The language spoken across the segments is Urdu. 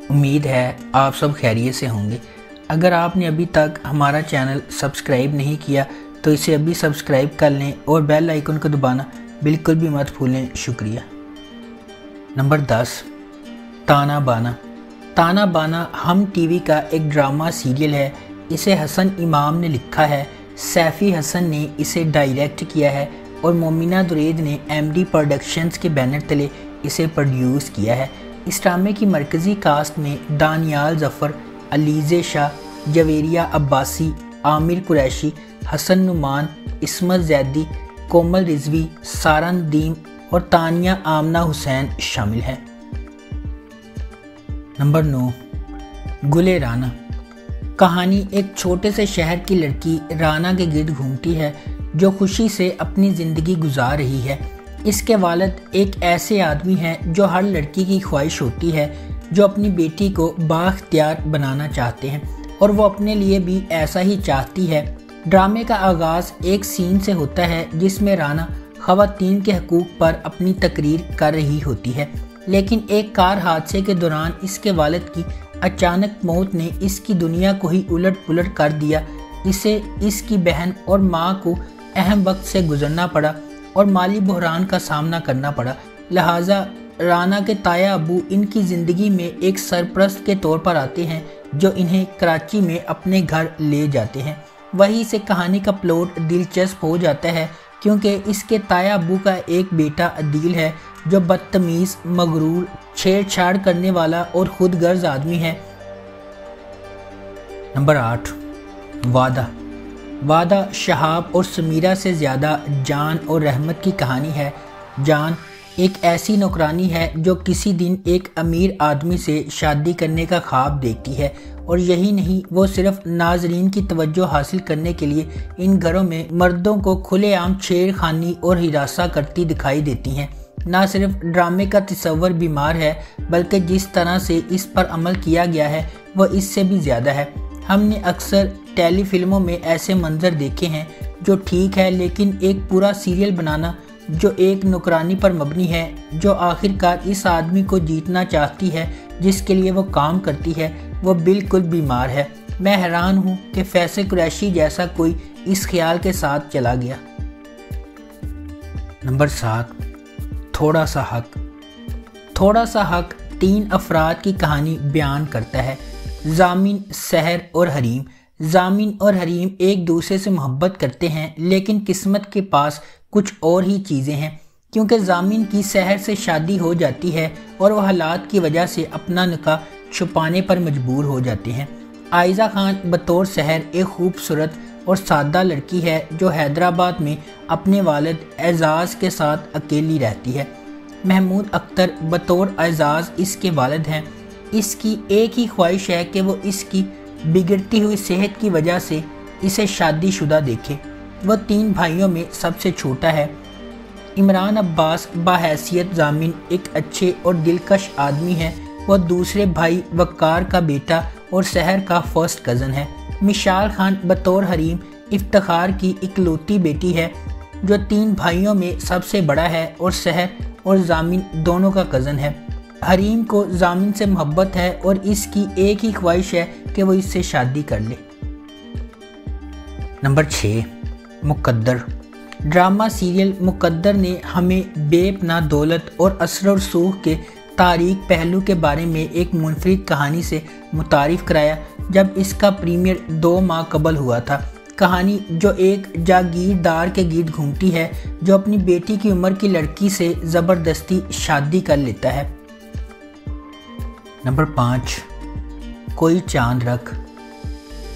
امید ہے آپ سب خیریت سے ہوں گے۔ اگر آپ نے ابھی تک ہمارا چینل سبسکرائب نہیں کیا تو اسے ابھی سبسکرائب کر لیں اور بیل آئیکن کو دبانا بالکل بھی مت بھولیں۔ شکریہ۔ نمبر 10، تانا بانا۔ تانا بانا ہم ٹی وی کا ایک ڈرامہ سیریل ہے۔ اسے حسن امام نے لکھا ہے، سیفی حسن نے اسے ڈائریکٹ کیا ہے اور مومنہ درید نے ایم ڈی پروڈکشنز کے بینر تلے اسے پروڈیوس کیا ہے۔ اس ڈرامے کی مرکزی کاسٹ میں دانیال ظفر، علیزہ شاہ، جویریہ عباسی، عامر قریشی، حسن نعمان، عصمت زیدی، کومل رضوی، سارہ ندیم اور تانیہ آمنہ حسین شامل ہیں۔ نمبر 9، گل رانا۔ کہانی ایک چھوٹے سے شہر کی لڑکی رانا کے گرد گھومتی ہے جو خوشی سے اپنی زندگی گزار رہی ہے۔ اس کے والد ایک ایسے آدمی ہیں جو ہر لڑکی کی خواہش ہوتی ہے، جو اپنی بیٹی کو بااختیار بنانا چاہتے ہیں، اور وہ اپنے لیے بھی ایسا ہی چاہتی ہے۔ ڈرامے کا آغاز ایک سین سے ہوتا ہے جس میں رانا خواتین کے حقوق پر اپنی تقریر کر رہی ہوتی ہے، لیکن ایک کار حادثے کے دوران اس کے والد کی اچانک موت نے اس کی دنیا کو ہی الٹ پلٹ کر دیا۔ اسے اس کی بہن اور ماں کو اہم وقت سے گزرنا پڑا اور مالی بحران کا سامنا کرنا پڑا، لہٰذا رانا کے تایا ابو ان کی زندگی میں ایک سرپرست کے طور پر آتے ہیں جو انہیں کراچی میں اپنے گھر لے جاتے ہیں۔ وہیں سے کہانی کا پلوٹ دلچسپ ہو جاتا ہے کیونکہ اس کے تایا ابو کا ایک بیٹا عدیل ہے جو بدتمیز، مغرور، چھیڑ چھاڑ کرنے والا اور خود غرض آدمی ہے۔ نمبر 8، وعدہ۔ وعدہ شہاب اور سمیرہ سے زیادہ جان اور رحمت کی کہانی ہے۔ جان ایک ایسی نوکرانی ہے جو کسی دن ایک امیر آدمی سے شادی کرنے کا خواب دیکھتی ہے، اور یہی نہیں، وہ صرف ناظرین کی توجہ حاصل کرنے کے لیے ان گھروں میں مردوں کو کھلے عام چھیڑ خانی اور ہراساں کرتی دکھائی دیتی ہیں۔ نہ صرف ڈرامے کا تصور بیمار ہے بلکہ جس طرح سے اس پر عمل کیا گیا ہے وہ اس سے بھی زیادہ ہے۔ ہم نے اکثر ٹیلی فلموں میں ایسے منظر دیکھے ہیں جو ٹھیک ہے، لیکن ایک پورا سیریل بنانا جو ایک نوکرانی پر مبنی ہے، جو آخرکار اس آدمی کو جیتنا چاہتی ہے جس کے لیے وہ کام کرتی ہے، وہ بالکل بیمار ہے۔ میں حیران ہوں کہ فیصل قریشی جیسا کوئی اس خیال کے ساتھ چلا گیا۔ نمبر 7، تھوڑا سا حق۔ تھوڑا سا حق 3 افراد کی کہانی بیان کرتا ہے، ضامن، سحر اور حریم۔ ضامن اور حریم ایک دوسرے سے محبت کرتے ہیں، لیکن قسمت کے پاس کچھ اور ہی چیزیں ہیں، کیونکہ ضامن کی سحر سے شادی ہو جاتی ہے اور وہ حالات کی وجہ سے اپنا نکاح چھپانے پر مجبور ہو جاتے ہیں۔ عائزہ خان بطور سحر ایک خوبصورت اور سادہ لڑکی ہے جو حیدرآباد میں اپنے والد اعزاز کے ساتھ اکیلی رہتی ہے۔ محمود اختر بطور اعزاز اس کے والد ہیں۔ اس کی ایک ہی خواہش ہے کہ وہ اس کی بگڑتی ہوئی صحت کی وجہ سے اسے شادی شدہ دیکھے۔ وہ 3 بھائیوں میں سب سے چھوٹا ہے۔ عمران عباس بحیثیت ضامن ایک اچھے اور دلکش آدمی ہے۔ وہ دوسرے بھائی وقار کا بیٹا اور سحر کا فرسٹ کزن ہے۔ مشال خان بطور حریم افتخار کی اکلوتی بیٹی ہے جو 3 بھائیوں میں سب سے بڑا ہے اور سحر اور ضامن دونوں کا کزن ہے۔ حریم کو ضامن سے محبت ہے اور اس کی ایک ہی خواہش ہے کہ وہ اس سے شادی کر لے۔ نمبر 6، مقدر۔ ڈرامہ سیریل مقدر نے ہمیں بے پناہ دولت اور اثر و رسوخ کے تاریک پہلو کے بارے میں ایک منفرد کہانی سے متعارف کرایا جب اس کا پریمیئر 2 ماہ قبل ہوا تھا۔ کہانی جو ایک جاگیردار کے گرد گھومتی ہے جو اپنی بیٹی کی عمر کی لڑکی سے زبردستی شادی کر لیتا ہے۔ نمبر 5، کوئی چاند رکھ۔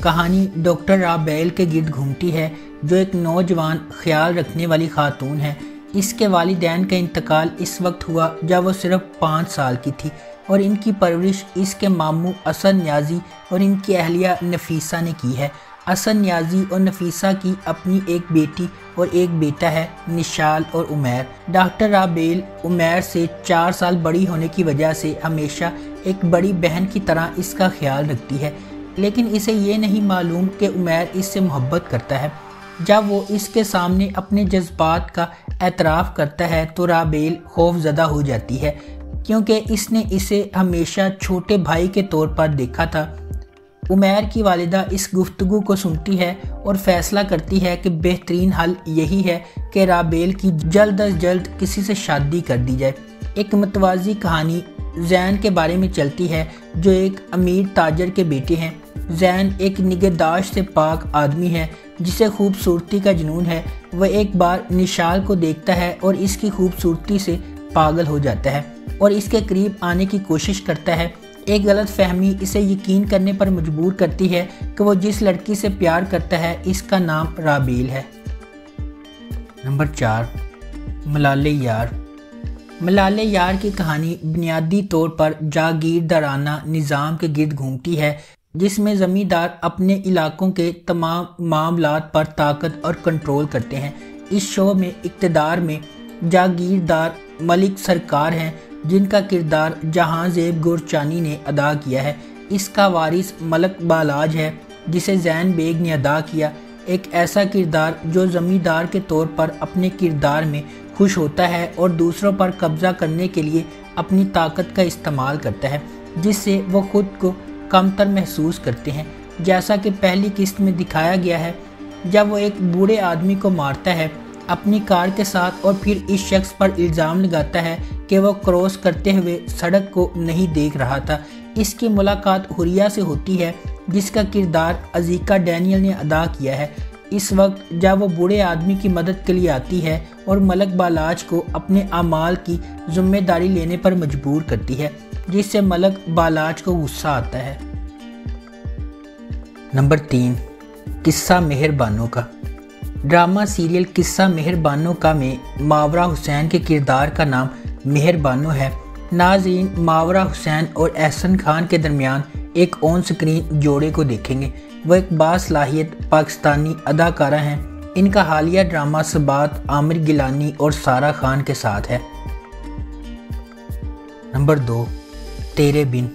کہانی ڈاکٹر رابیل کے گرد گھومتی ہے جو ایک نوجوان خیال رکھنے والی خاتون ہے۔ اس کے والدین کا انتقال اس وقت ہوا جب وہ صرف 5 سال کی تھی، اور ان کی پرورش اس کے ماموں حسن نیازی اور ان کی اہلیہ نفیسہ نے کی ہے۔ حسن نیازی اور نفیسہ کی اپنی ایک بیٹی اور ایک بیٹا ہے، نشال اور عمیر۔ ڈاکٹر رابیل عمیر سے 4 سال بڑی ہونے کی وجہ سے ہمیشہ ایک بڑی بہن کی طرح اس کا خیال رکھتی ہے، لیکن اسے یہ نہیں معلوم کہ عمیر اس سے محبت کرتا ہے۔ جب وہ اس کے سامنے اپنے جذبات کا اعتراف کرتا ہے تو رابیل خوف زدہ ہو جاتی ہے۔ کیونکہ اس نے اسے ہمیشہ چھوٹے بھائی کے طور پر دیکھا تھا۔ عمیر کی والدہ اس گفتگو کو سنتی ہے اور فیصلہ کرتی ہے کہ بہترین حل یہی ہے کہ رابیل کی جلد از جلد کسی سے شادی کر دی جائے۔ ایک متوازی کہانی زین کے بارے میں چلتی ہے جو ایک امیر تاجر کے بیٹے ہیں۔ زین ایک نگہداشت سے پاک آدمی ہے جسے خوبصورتی کا جنون ہے۔ وہ ایک بار نشال کو دیکھتا ہے اور اس کی خوبصورتی سے پاگل ہو جاتا ہے اور اس کے قریب آنے کی کوشش کرتا ہے۔ ایک غلط فہمی اسے یقین کرنے پر مجبور کرتی ہے کہ وہ جس لڑکی سے پیار کرتا ہے اس کا نام رابیل ہے۔ نمبر 4، ملالہ یار۔ ملالہ یار کی کہانی بنیادی طور پر جاگیردارانہ نظام کے گرد گھومتی ہے جس میں زمیندار اپنے علاقوں کے تمام معاملات پر طاقت اور کنٹرول کرتے ہیں۔ اس شو میں اقتدار میں جاگیردار ملک سرکار ہیں جن کا کردار جہاں زیب گورچانی نے ادا کیا ہے۔ اس کا وارث ملک بالاج ہے جسے زین بیگ نے ادا کیا، ایک ایسا کردار جو زمیندار کے طور پر اپنے کردار میں خوش ہوتا ہے اور دوسروں پر قبضہ کرنے کے لیے اپنی طاقت کا استعمال کرتا ہے جس سے وہ خود کو کمتر محسوس کرتے ہیں۔ جیسا کہ پہلی قسط میں دکھایا گیا ہے، جب وہ ایک بوڑھے آدمی کو مارتا ہے اپنی کار کے ساتھ اور پھر اس شخص پر الزام لگاتا ہے کہ وہ کراس کرتے ہوئے سڑک کو نہیں دیکھ رہا تھا۔ اس کی ملاقات حوریہ سے ہوتی ہے جس کا کردار ازیکا ڈینیل نے ادا کیا ہے۔ اس وقت جب وہ بوڑھے آدمی کی مدد کے لیے آتی ہے اور ملک بالاج کو اپنے اعمال کی ذمہ داری لینے پر مجبور کرتی ہے جس سے ملک بالاج کو غصہ آتا ہے۔ نمبر 3، قصہ مہر بانو کا۔ ڈرامہ سیریل قصہ مہر بانو کا میں ماورا حسین کے کردار کا نام مہر بانو ہے۔ ناظرین ماورا حسین اور احسن خان کے درمیان ایک آن سکرین جوڑے کو دیکھیں گے۔ وہ ایک باصلاحیت پاکستانی اداکارہ ہیں۔ ان کا حالیہ ڈرامہ ثبات عامر گیلانی اور سارہ خان کے ساتھ ہے۔ نمبر 2، تیرے بن۔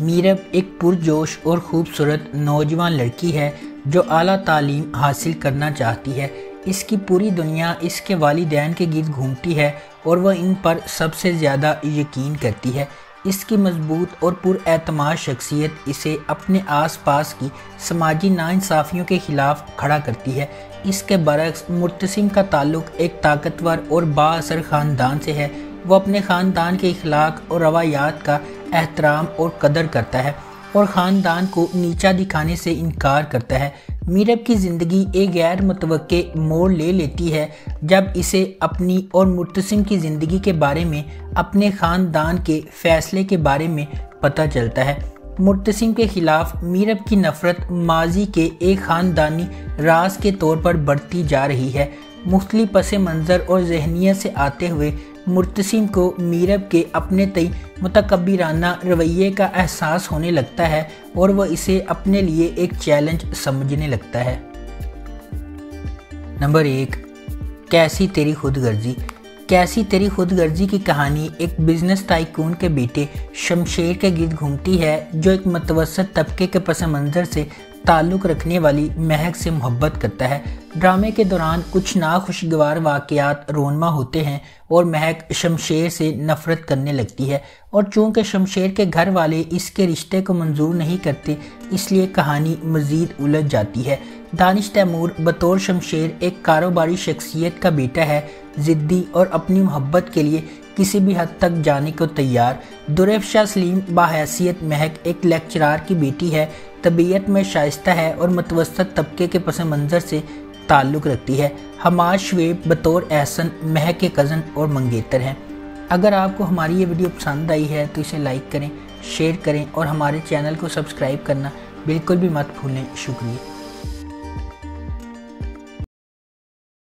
میرب ایک پرجوش اور خوبصورت نوجوان لڑکی ہے جو اعلیٰ تعلیم حاصل کرنا چاہتی ہے۔ اس کی پوری دنیا اس کے والدین کے گرد گھومتی ہے اور وہ ان پر سب سے زیادہ یقین کرتی ہے۔ اس کی مضبوط اور پر اعتماد شخصیت اسے اپنے آس پاس کی سماجی ناانصافیوں کے خلاف کھڑا کرتی ہے۔ اس کے برعکس مرتسم کا تعلق ایک طاقتور اور با اثر خاندان سے ہے۔ وہ اپنے خاندان کے اخلاق اور روایات کا احترام اور قدر کرتا ہے اور خاندان کو نیچا دکھانے سے انکار کرتا ہے۔ میرب کی زندگی ایک غیر متوقع موڑ لے لیتی ہے جب اسے اپنی اور مرتسم کی زندگی کے بارے میں اپنے خاندان کے فیصلے کے بارے میں پتہ چلتا ہے۔ مرتسم کے خلاف میرب کی نفرت ماضی کے ایک خاندانی راز کے طور پر بڑھتی جا رہی ہے۔ مختلف پس منظر اور ذہنیت سے آتے ہوئے مرتسم کو میرب کے اپنے تئیں متکبرانہ رویے کا احساس ہونے لگتا ہے اور وہ اسے اپنے لیے ایک چیلنج سمجھنے لگتا ہے۔ نمبر 1، کیسی تیری خود غرضی۔ کیسی تیری خود غرضی کی کہانی ایک بزنس ٹائکون کے بیٹے شمشیر کے گرد گھومتی ہے جو ایک متوسط طبقے کے پس منظر سے تعلق رکھنے والی مہک سے محبت کرتا ہے۔ ڈرامے کے دوران کچھ ناخوشگوار واقعات رونما ہوتے ہیں اور مہک شمشیر سے نفرت کرنے لگتی ہے، اور چونکہ شمشیر کے گھر والے اس کے رشتے کو منظور نہیں کرتے اس لیے کہانی مزید الجھ جاتی ہے۔ دانش تیمور بطور شمشیر ایک کاروباری شخصیت کا بیٹا ہے، ضدی اور اپنی محبت کے لیے کسی بھی حد تک جانے کو تیار۔ درفشا سلیم بحیثیت مہک ایک لیکچرار کی بیٹی ہے، طبیعت میں شائستہ ہے اور متوسط طبقے کے پس منظر سے تعلق رکھتی ہے۔ حماد شعیب بطور احسن مہک کے کزن اور منگیتر ہیں۔ اگر آپ کو ہماری یہ ویڈیو پسند آئی ہے تو اسے لائک کریں، شیئر کریں اور ہمارے چینل کو سبسکرائب کرنا بالکل بھی مت بھولیں۔ شکریہ۔